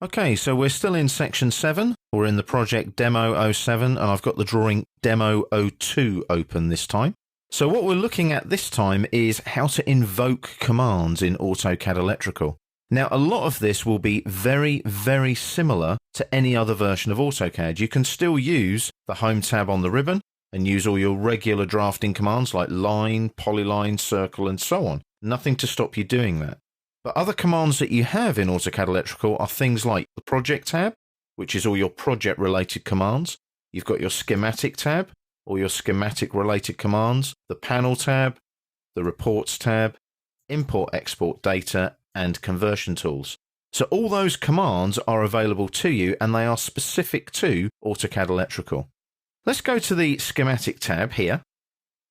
Okay, so we're still in section 7. We're in the project Demo 07, and I've got the drawing Demo 02 open this time. So what we're looking at this time is how to invoke commands in AutoCAD Electrical. Now, a lot of this will be very, very similar to any other version of AutoCAD. You can still use the Home tab on the ribbon and use all your regular drafting commands like line, polyline, circle, and so on. Nothing to stop you doing that. But other commands that you have in AutoCAD Electrical are things like the Project tab, which is all your project-related commands. You've got your Schematic tab, all your schematic-related commands, the Panel tab, the Reports tab, Import-Export Data, and Conversion Tools. So all those commands are available to you, and they are specific to AutoCAD Electrical. Let's go to the Schematic tab here.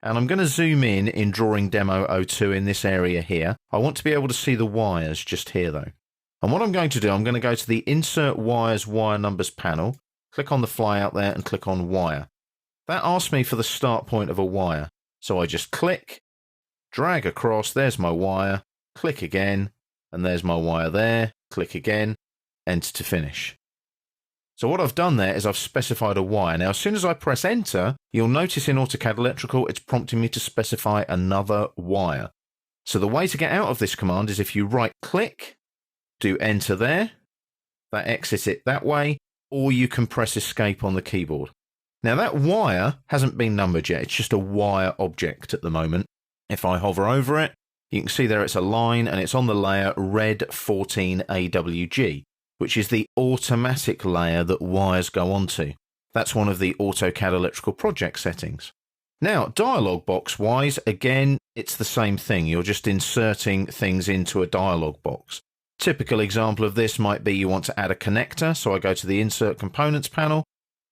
And I'm going to zoom in Drawing Demo 02 in this area here. I want to be able to see the wires just here though. And what I'm going to do, I'm going to go to the Insert Wires Wire Numbers panel, click on the flyout there and click on Wire. That asks me for the start point of a wire. So I just click, drag across, there's my wire, click again, and there's my wire there, click again, enter to finish. So what I've done there is I've specified a wire. Now, as soon as I press enter, you'll notice in AutoCAD Electrical, it's prompting me to specify another wire. So the way to get out of this command is if you right click, do enter there, that exits it that way, or you can press escape on the keyboard. Now that wire hasn't been numbered yet. It's just a wire object at the moment. If I hover over it, you can see there it's a line and it's on the layer Red 14 AWG. Which is the automatic layer that wires go onto. That's one of the AutoCAD Electrical project settings. Now, dialog box wise, again, it's the same thing. You're just inserting things into a dialog box. Typical example of this might be you want to add a connector. So I go to the Insert Components panel,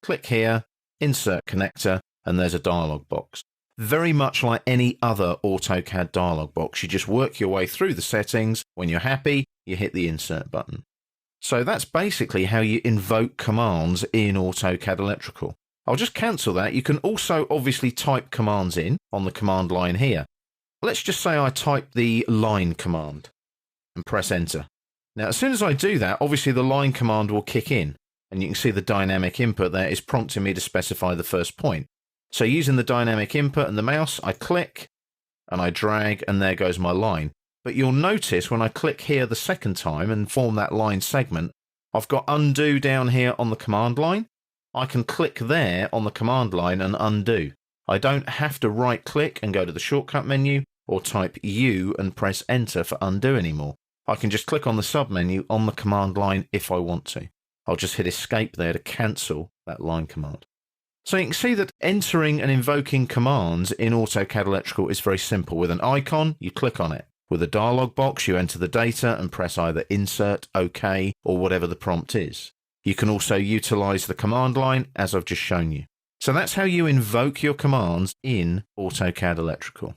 click here, Insert Connector, and there's a dialog box. Very much like any other AutoCAD dialog box. You just work your way through the settings. When you're happy, you hit the Insert button. So that's basically how you invoke commands in AutoCAD Electrical. I'll just cancel that. You can also obviously type commands in on the command line here. Let's just say I type the line command and press enter. Now, as soon as I do that, obviously the line command will kick in and you can see the dynamic input there is prompting me to specify the first point. So using the dynamic input and the mouse, I click and I drag and there goes my line. But you'll notice when I click here the second time and form that line segment, I've got undo down here on the command line. I can click there on the command line and undo. I don't have to right click and go to the shortcut menu or type U and press enter for undo anymore. I can just click on the submenu on the command line if I want to. I'll just hit escape there to cancel that line command. So you can see that entering and invoking commands in AutoCAD Electrical is very simple. With an icon, you click on it. With a dialog box, you enter the data and press either Insert, OK, or whatever the prompt is. You can also utilize the command line as I've just shown you. So that's how you invoke your commands in AutoCAD Electrical.